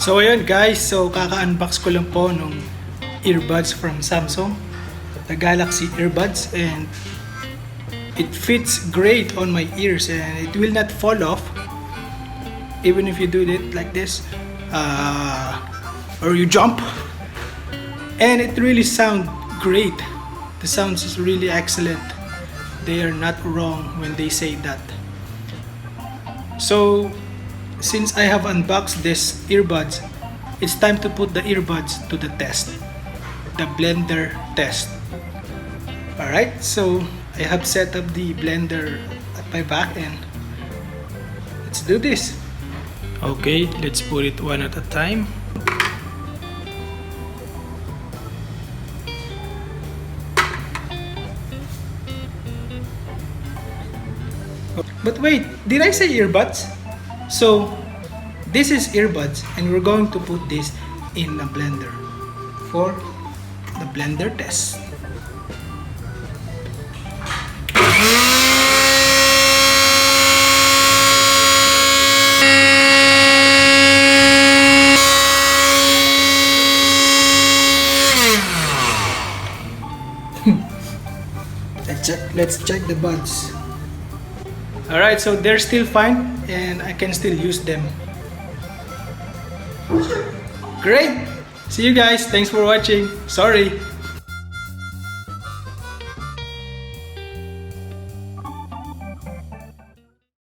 So ayun guys, so kaka-unbox ko lang po nung earbuds from Samsung, the Galaxy Earbuds, and it fits great on my ears and it will not fall off even if you do it like this or you jump, and it really sound great. The sounds is really excellent. They are not wrong when they say that. So since I have unboxed this earbuds, it's time to put the earbuds to the test, the blender test. Alright, so I have set up the blender at my back and let's do this. Okay, let's put it one at a time. But wait, did I say earbuds? So this is earbuds and we're going to put this in the blender for the blender test. Let's check the buds. Alright, so they're still fine and I can still use them. Great! See you guys. Thanks for watching. Sorry.